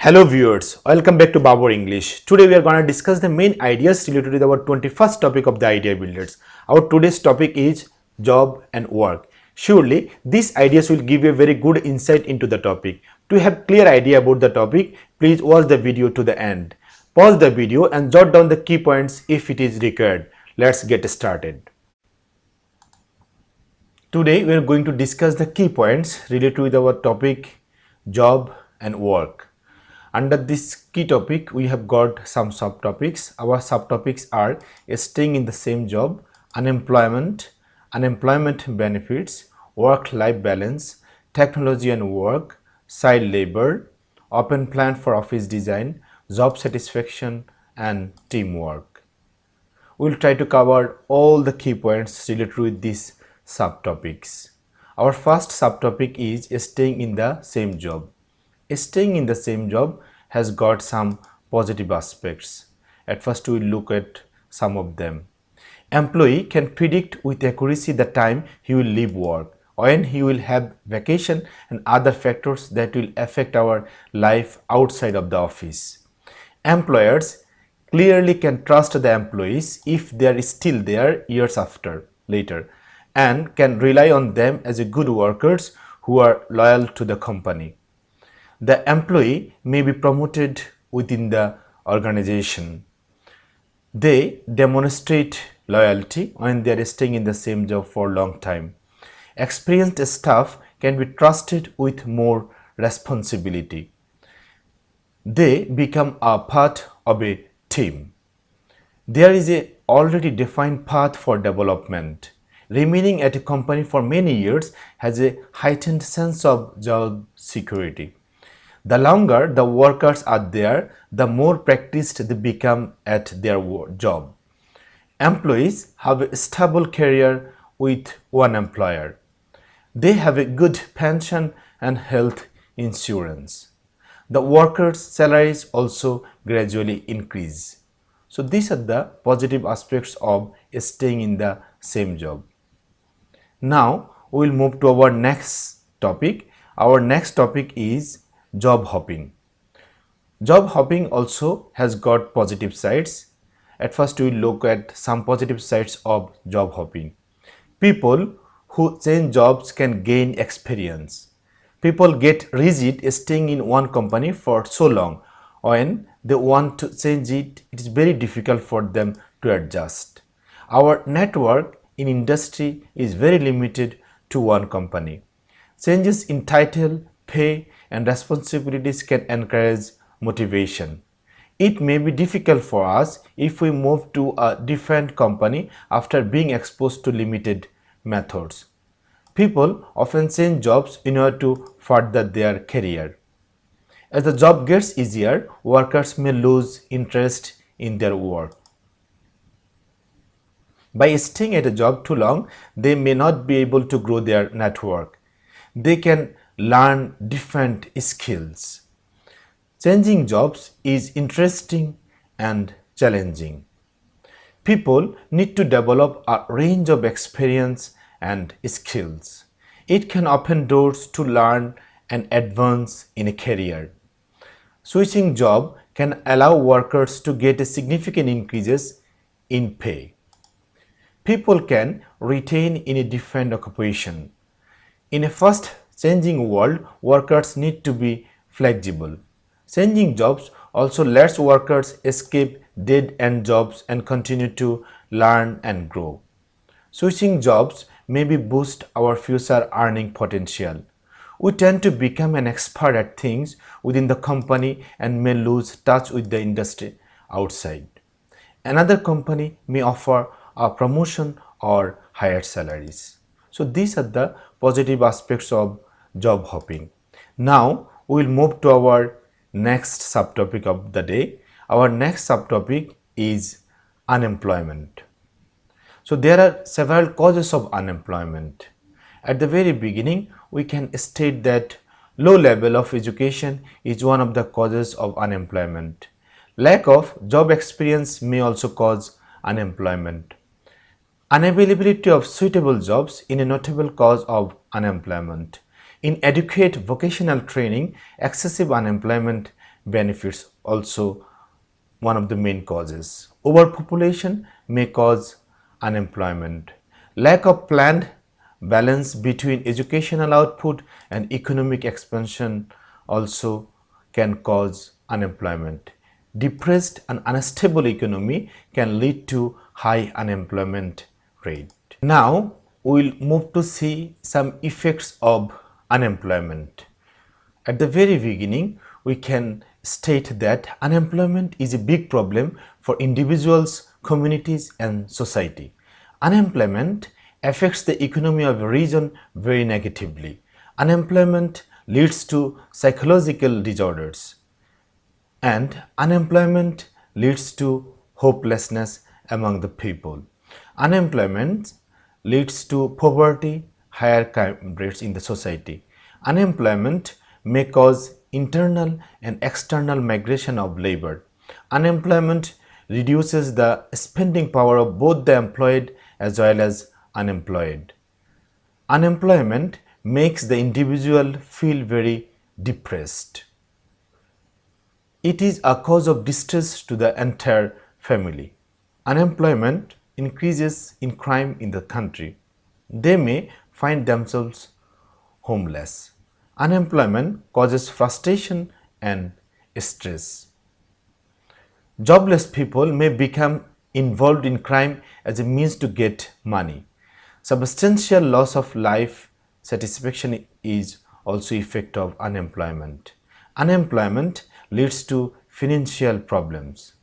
Hello viewers, welcome back to Babur English. Today we are going to discuss the main ideas related with our 21st topic of the idea builders. Our today's topic is job and work. Surely these ideas will give you a very good insight into the topic. To have clear idea about the topic, please watch the video to the end. Pause the video and jot down the key points if it is required. Let's get started. Today we are going to discuss the key points related with our topic job and work. Under this key topic, we have got some subtopics. Our subtopics are staying in the same job, unemployment, unemployment benefits, work-life balance, technology and work, child labor, open plan for office design, job satisfaction, and teamwork. We'll try to cover all the key points related with these subtopics. Our first subtopic is staying in the same job. Staying in the same job has got some positive aspects. At first we will look at some of them. Employee can predict with accuracy the time he will leave work, when he will have vacation and other factors that will affect our life outside of the office. Employers clearly can trust the employees if they are still there years later and can rely on them as a good workers who are loyal to the company. The employee may be promoted within the organization. They demonstrate loyalty when they are staying in the same job for a long time. Experienced staff can be trusted with more responsibility. They become a part of a team. There is a already defined path for development. Remaining at a company for many years has a heightened sense of job security. The longer the workers are there, the more practiced they become at their job. Employees have a stable career with one employer. They have a good pension and health insurance. The workers' salaries also gradually increase. So these are the positive aspects of staying in the same job. Now we will move to our next topic. Our next topic is job hopping. Job hopping also has got positive sides. At first we will look at some positive sides of job hopping. People who change jobs can gain experience. People get rigid staying in one company for so long. When they want to change it, it is very difficult for them to adjust. Our network in industry is very limited to one company. Changes in title, pay, and responsibilities can encourage motivation. It may be difficult for us if we move to a different company after being exposed to limited methods. People often change jobs in order to further their career. As the job gets easier, workers may lose interest in their work. By staying at a job too long, they may not be able to grow their network. They can learn different skills. Changing jobs is interesting and challenging. People need to develop a range of experience and skills. It can open doors to learn and advance in a career. Switching job can allow workers to get significant increases in pay. People can retain in a different occupation. In a fast changing world, workers need to be flexible. Changing jobs also lets workers escape dead-end jobs and continue to learn and grow. Switching jobs maybe boost our future earning potential. We tend to become an expert at things within the company and may lose touch with the industry outside. Another company may offer a promotion or higher salaries. So these are the positive aspects of job hopping. Now we will move to our next subtopic of the day. Our next subtopic is unemployment. So there are several causes of unemployment. At the very beginning, we can state that low level of education is one of the causes of unemployment. Lack of job experience may also cause unemployment. Unavailability of suitable jobs is a notable cause of unemployment. Inadequate vocational training, excessive unemployment benefits also one of the main causes. Overpopulation may cause unemployment. Lack of planned balance between educational output and economic expansion also can cause unemployment. Depressed and unstable economy can lead to high unemployment rate. Now we'll move to see some effects of unemployment. At the very beginning, we can state that unemployment is a big problem for individuals, communities, and society. Unemployment affects the economy of a region very negatively. Unemployment leads to psychological disorders, and unemployment leads to hopelessness among the people. Unemployment leads to poverty, higher crime rates in the society. Unemployment may cause internal and external migration of labor. Unemployment reduces the spending power of both the employed as well as unemployed. Unemployment makes the individual feel very depressed. It is a cause of distress to the entire family. Unemployment increases in crime in the country. They may find themselves homeless. Unemployment causes frustration and stress. Jobless people may become involved in crime as a means to get money. Substantial loss of life satisfaction is also effect of unemployment. Unemployment leads to financial problems.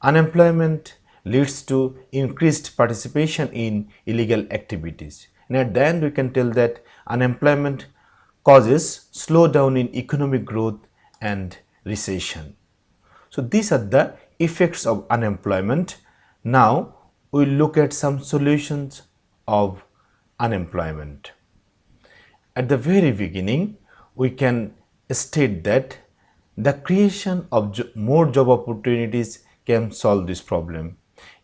Unemployment leads to increased participation in illegal activities. And at the end, we can tell that unemployment causes slowdown in economic growth and recession. So these are the effects of unemployment. Now we will look at some solutions of unemployment. At the very beginning, we can state that the creation of more job opportunities can solve this problem.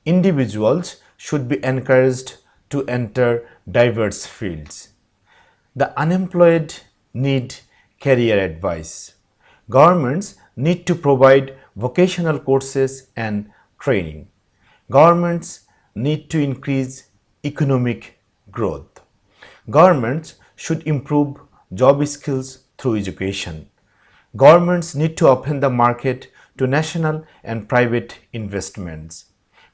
Individuals should be encouraged to enter diverse fields. The unemployed need career advice. Governments need to provide vocational courses and training. Governments need to increase economic growth. Governments should improve job skills through education. Governments need to open the market to national and private investments.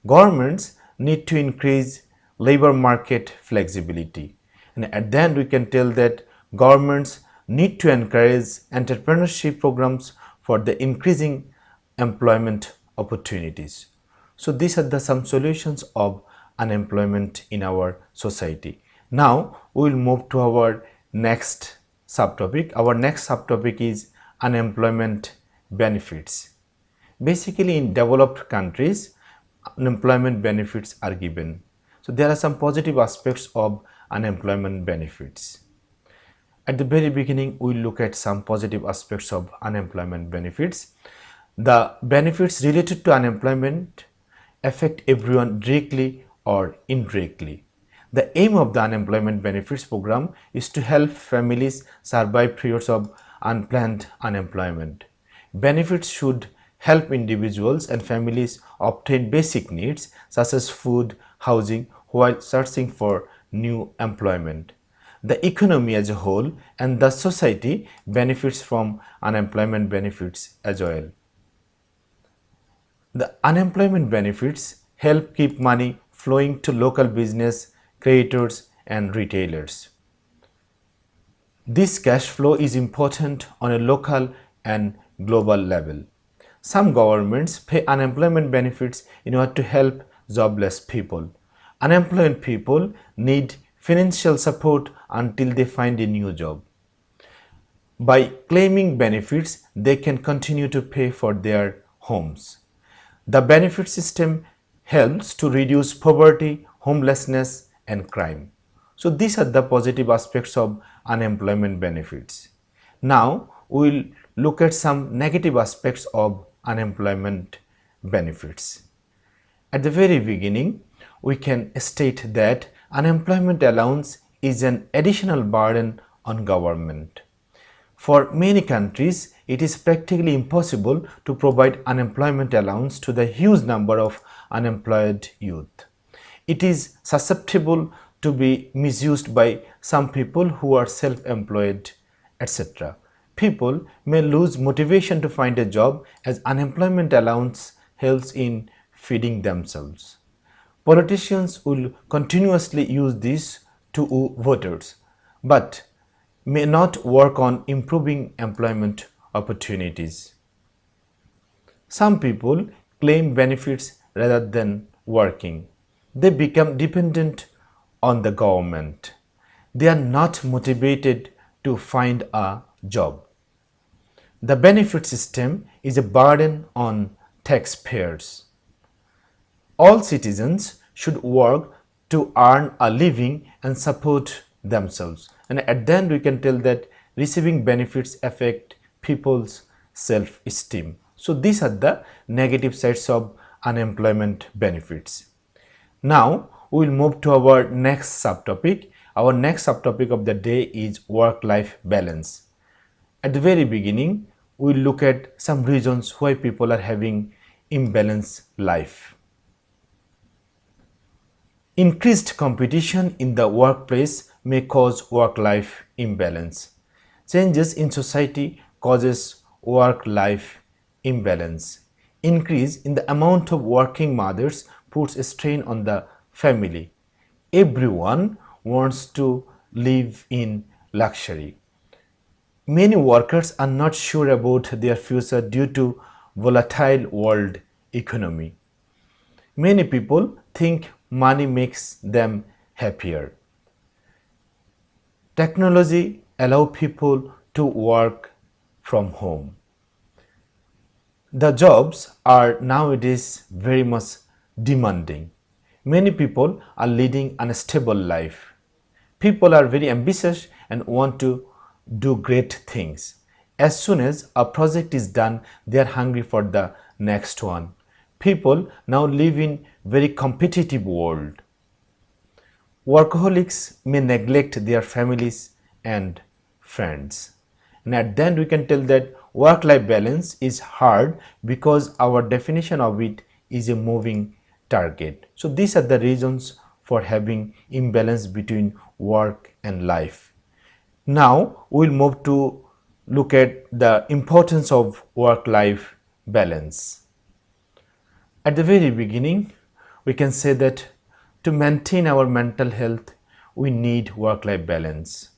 Governments need to increase labor market flexibility. And at the end, we can tell that governments need to encourage entrepreneurship programs for the increasing employment opportunities. So these are some solutions of unemployment in our society. Now we will move to our next subtopic. Our next subtopic is unemployment benefits. Basically, in developed countries, unemployment benefits are given. So there are some positive aspects of unemployment benefits. At the very beginning, we will look at some positive aspects of unemployment benefits. The benefits related to unemployment affect everyone directly or indirectly. The aim of the unemployment benefits program is to help families survive periods of unplanned unemployment. Benefits should help individuals and families obtain basic needs such as food, housing while searching for new employment. The economy as a whole and the society benefits from unemployment benefits as well. The unemployment benefits help keep money flowing to local business, creators and retailers. This cash flow is important on a local and global level. Some governments pay unemployment benefits in order to help jobless people. Unemployed people need financial support until they find a new job. By claiming benefits, they can continue to pay for their homes. The benefit system helps to reduce poverty, homelessness, and crime. So these are the positive aspects of unemployment benefits. Now we will look at some negative aspects of unemployment benefits. At the very beginning, we can state that unemployment allowance is an additional burden on government. For many countries, it is practically impossible to provide unemployment allowance to the huge number of unemployed youth. It is susceptible to be misused by some people who are self-employed, etc. People may lose motivation to find a job as unemployment allowance helps in feeding themselves. Politicians will continuously use this to woo voters, but may not work on improving employment opportunities. Some people claim benefits rather than working. They become dependent on the government. They are not motivated to find a job. The benefit system is a burden on taxpayers. All citizens should work to earn a living and support themselves. And at the end, we can tell that receiving benefits affect people's self-esteem. So these are the negative sides of unemployment benefits. Now we will move to our next subtopic. Our next subtopic of the day is work-life balance. At the very beginning, we will look at some reasons why people are having imbalanced life. Increased competition in the workplace may cause work-life imbalance. Changes in society causes work-life imbalance. Increase in the amount of working mothers puts a strain on the family. Everyone wants to live in luxury. Many workers are not sure about their future due to volatile world economy. Many people think money makes them happier. Technology allows people to work from home. The jobs are nowadays very much demanding. Many people are leading an unstable life. People are very ambitious and want to do great things. As soon as a project is done, they are hungry for the next one. People now live in very competitive world. Workaholics may neglect their families and friends. And at the end, we can tell that work-life balance is hard because our definition of it is a moving target. So these are the reasons for having imbalance between work and life. Now we'll move to look at the importance of work-life balance. At the very beginning, we can say that to maintain our mental health, we need work-life balance.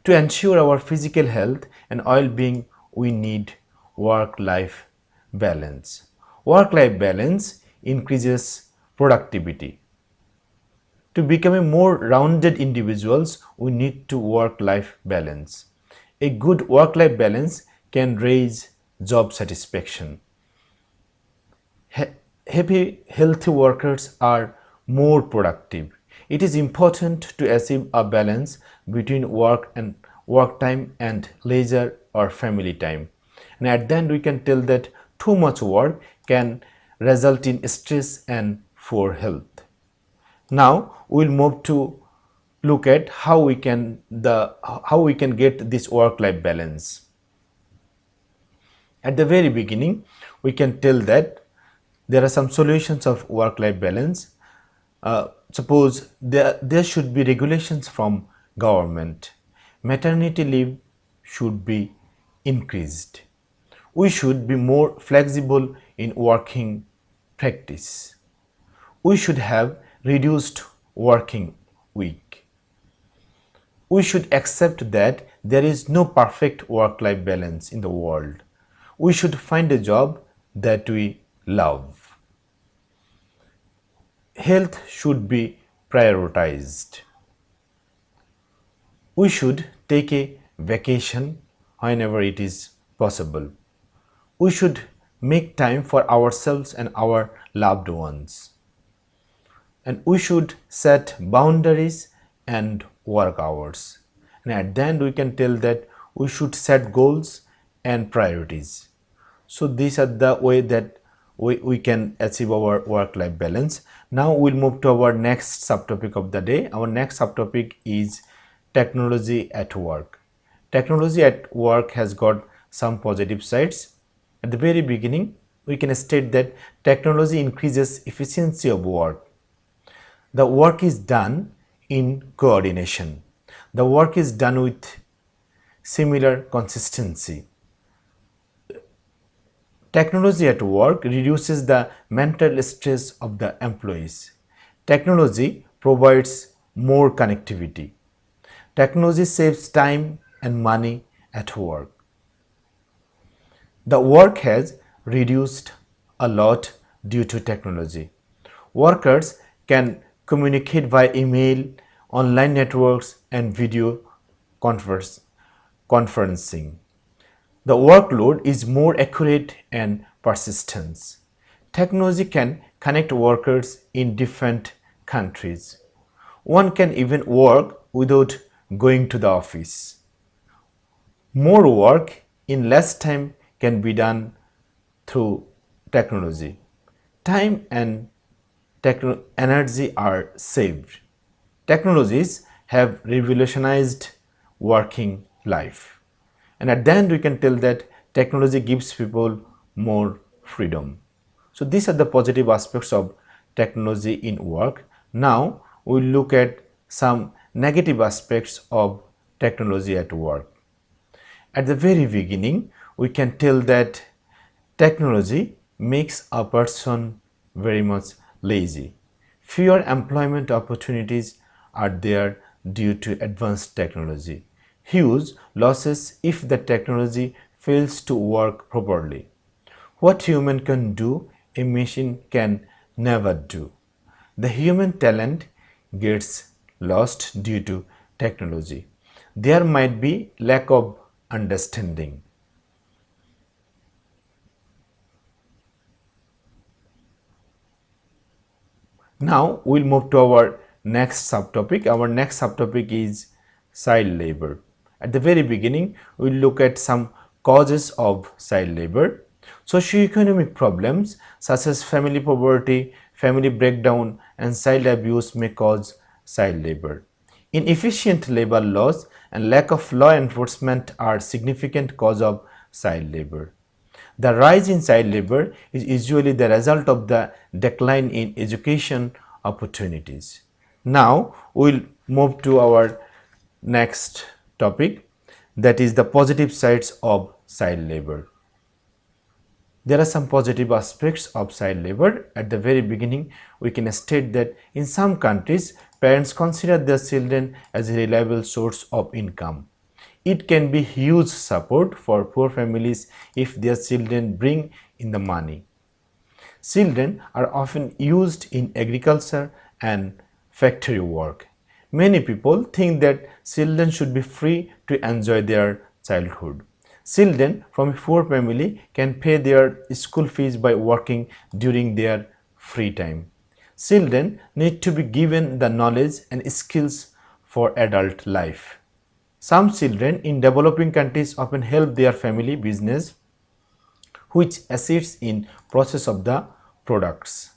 To ensure our physical health and well-being, we need work-life balance. Work-life balance increases productivity. To become a more rounded individuals, we need to work-life balance. A good work-life balance can raise job satisfaction. Happy, healthy workers are more productive. It is important to achieve a balance between work time and leisure or family time. And at the end, we can tell that too much work can result in stress and poor health. Now we'll move to look at how we can get this work-life balance. At the very beginning, we can tell that there are some solutions of work-life balance. Suppose there should be regulations from government. Maternity leave should be increased. We should be more flexible in working practice. We should have reduced working week. We should accept that there is no perfect work-life balance in the world. We should find a job that we love. Health should be prioritized. We should take a vacation whenever it is possible. We should make time for ourselves and our loved ones. And we should set boundaries and work hours. And at the end, we can tell that we should set goals and priorities. So these are the way that we can achieve our work-life balance. Now we'll move to our next subtopic of the day. Our next subtopic is technology at work. Technology at work has got some positive sides. At the very beginning, we can state that technology increases efficiency of work. The work is done in coordination. The work is done with similar consistency. Technology at work reduces the mental stress of the employees. Technology provides more connectivity. Technology saves time and money at work. The work has reduced a lot due to technology. Workers can communicate via email, online networks, and video conferencing. The workload is more accurate and persistent. Technology can connect workers in different countries. One can even work without going to the office. More work in less time can be done through technology. Time and energy are saved. Technologies have revolutionized working life. And at the end, we can tell that technology gives people more freedom. So these are the positive aspects of technology in work. Now we'll look at some negative aspects of technology at work. At the very beginning, we can tell that technology makes a person very much lazy. Fewer employment opportunities are there due to advanced technology. Huge losses if the technology fails to work properly. What human can do, a machine can never do. The human talent gets lost due to technology. There might be lack of understanding. Now we'll move to our next subtopic. Our next subtopic is child labor. At the very beginning, we'll look at some causes of child labor. Socioeconomic problems such as family poverty, family breakdown, and child abuse may cause child labor. Inefficient labor laws and lack of law enforcement are significant cause of child labor. The rise in child labor is usually the result of the decline in education opportunities. Now we'll move to our next topic, that is the positive sides of child labor. There are some positive aspects of child labor. At the very beginning, we can state that in some countries, parents consider their children as a reliable source of income. It can be huge support for poor families if their children bring in the money. Children are often used in agriculture and factory work. Many people think that children should be free to enjoy their childhood. Children from a poor family can pay their school fees by working during their free time. Children need to be given the knowledge and skills for adult life. Some children in developing countries often help their family business, which assists in process of the products.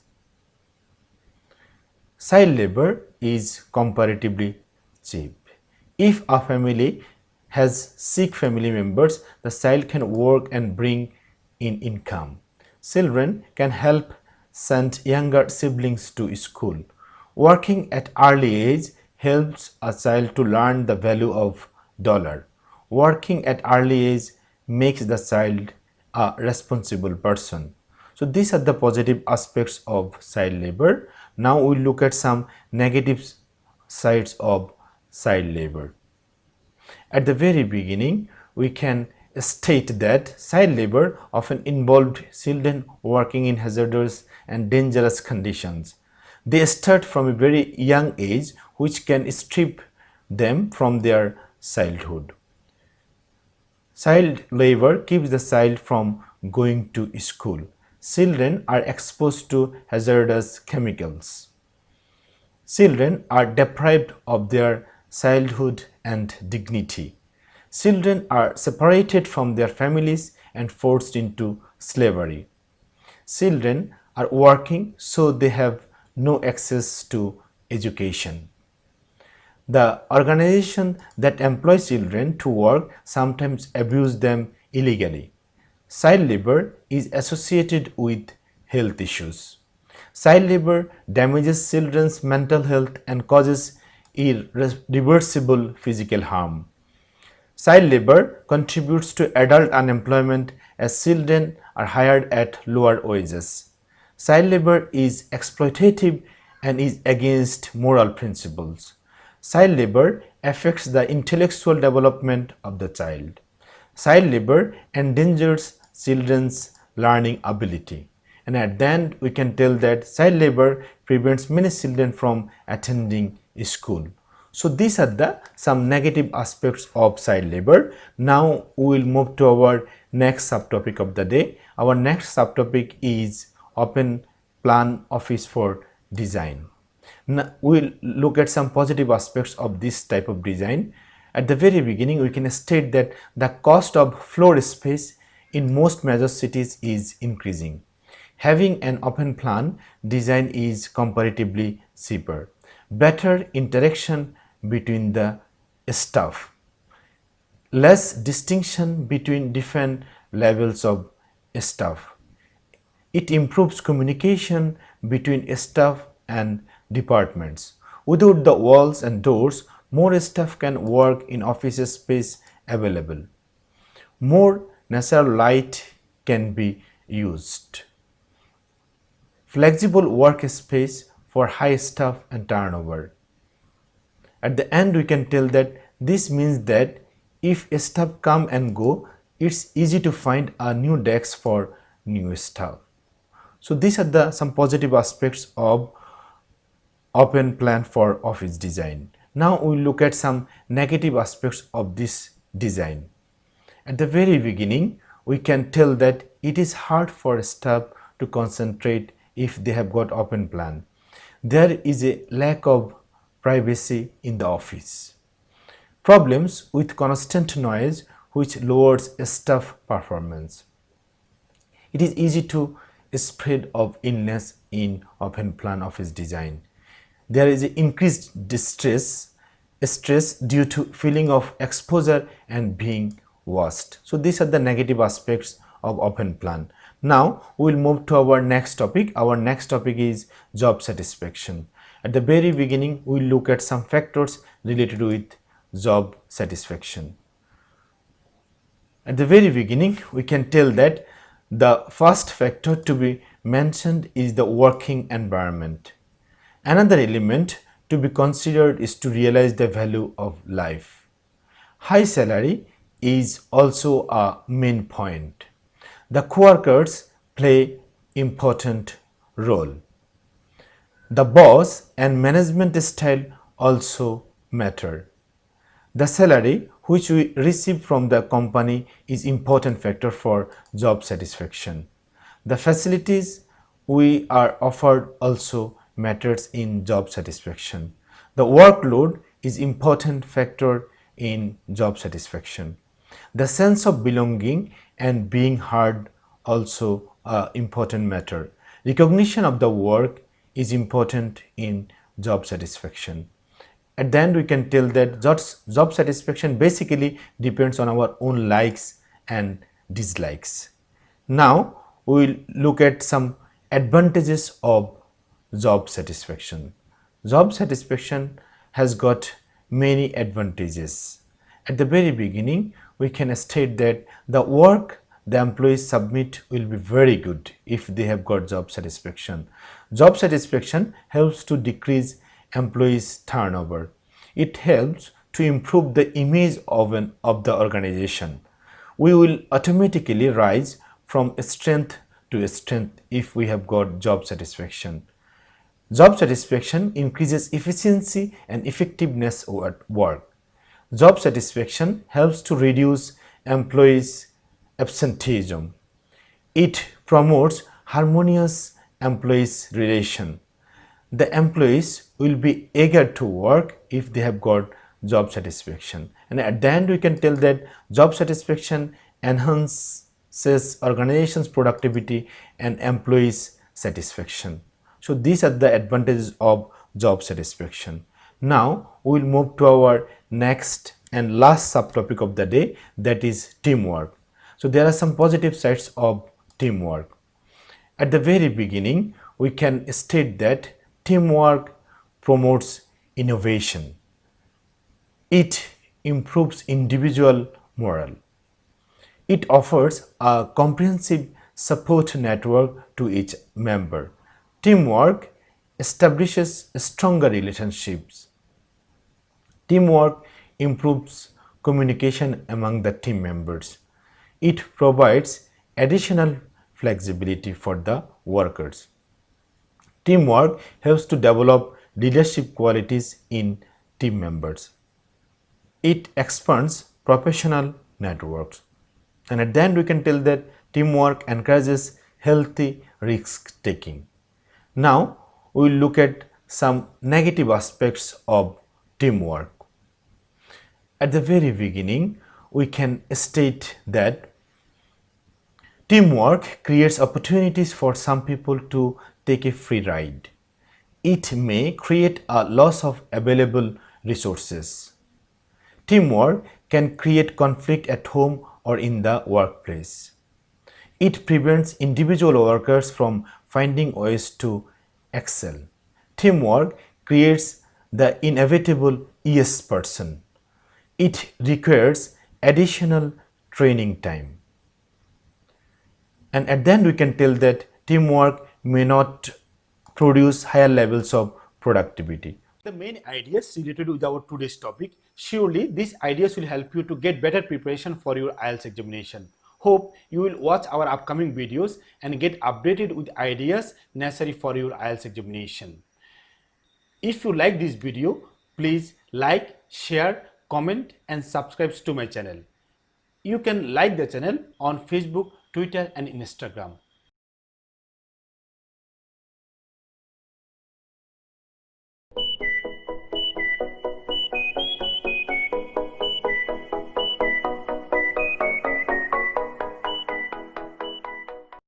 Child labor is comparatively cheap. If a family has sick family members, the child can work and bring in income. Children can help send younger siblings to school. Working at early age helps a child to learn the value of dollar. Working at early age makes the child a responsible person. So these are the positive aspects of child labor. Now we look at some negative sides of child labor. At the very beginning, we can state that child labor often involved children working in hazardous and dangerous conditions. They start from a very young age, which can strip them from their childhood. Child labor keeps the child from going to school. Children are exposed to hazardous chemicals. Children are deprived of their childhood and dignity. Children are separated from their families and forced into slavery. Children are working, so they have no access to education. The organization that employs children to work sometimes abuse them illegally. Child labor is associated with health issues. Child labor damages children's mental health and causes irreversible physical harm. Child labor contributes to adult unemployment as children are hired at lower wages. Child labor is exploitative and is against moral principles. Child labor affects the intellectual development of the child. Child labor endangers children's learning ability. And at the end, we can tell that child labor prevents many children from attending school. So these are the some negative aspects of child labor. Now we will move to our next subtopic of the day. Our next subtopic is open plan office for design. Now we will look at some positive aspects of this type of design. At the very beginning, we can state that the cost of floor space in most major cities is increasing. Having an open plan design is comparatively cheaper. Better interaction between the staff. Less distinction between different levels of staff. It improves communication between staff and departments. Without the walls and doors, more staff can work in office space available. More natural light can be used. Flexible workspace for high staff and turnover. At the end, we can tell that this means that if staff come and go, it's easy to find a new desk for new staff. So these are some positive aspects of open plan for office design. Now we look at some negative aspects of this design. At the very beginning, we can tell that it is hard for staff to concentrate if they have got open plan. There is a lack of privacy in the office. Problems with constant noise which lowers staff performance. It is easy to spread of illness in open plan office design. There is increased stress due to feeling of exposure and being watched. So these are the negative aspects of open plan. Now we will move to our next topic. Our next topic is job satisfaction. At the very beginning, we will look at some factors related with job satisfaction. At the very beginning, we can tell that the first factor to be mentioned is the working environment. Another element to be considered is to realize the value of life. High salary is also a main point. The co-workers play important role. The boss and management style also matter. The salary which we receive from the company is important factor for job satisfaction. The facilities we are offered also matters in job satisfaction. The workload is important factor in job satisfaction. The sense of belonging and being heard also important matter. Recognition of the work is important in job satisfaction. At the end, we can tell that job satisfaction basically depends on our own likes and dislikes. Now we will look at some advantages of job satisfaction. Job satisfaction has got many advantages. At the very beginning, we can state that the work the employees submit will be very good if they have got job satisfaction. Job satisfaction helps to decrease employees' turnover. It helps to improve the image of the organization. We will automatically rise from strength to strength if we have got job satisfaction. Job satisfaction increases efficiency and effectiveness at work. Job satisfaction helps to reduce employees' absenteeism. It promotes harmonious employees relation. The employees will be eager to work if they have got job satisfaction. And at the end, we can tell that job satisfaction enhances organization's productivity and employees' satisfaction. So these are the advantages of job satisfaction. Now we will move to our next and last subtopic of the day, that is teamwork. So there are some positive sides of teamwork. At the very beginning, we can state that teamwork promotes innovation. It improves individual morale. It offers a comprehensive support network to each member. Teamwork establishes stronger relationships. Teamwork improves communication among the team members. It provides additional flexibility for the workers. Teamwork helps to develop leadership qualities in team members. It expands professional networks. And at the end, we can tell that teamwork encourages healthy risk taking. Now, we will look at some negative aspects of teamwork. At the very beginning, we can state that teamwork creates opportunities for some people to take a free ride. It may create a loss of available resources. Teamwork can create conflict at home or in the workplace. It prevents individual workers from finding ways to excel. Teamwork creates the inevitable yes person. It requires additional training time. And at the end, we can tell that teamwork may not produce higher levels of productivity. The main ideas related with our today's topic. Surely these ideas will help you to get better preparation for your IELTS examination. Hope you will watch our upcoming videos and get updated with ideas necessary for your IELTS examination. If you like this video, please like, share, comment and subscribe to my channel. You can like the channel on Facebook, Twitter and Instagram.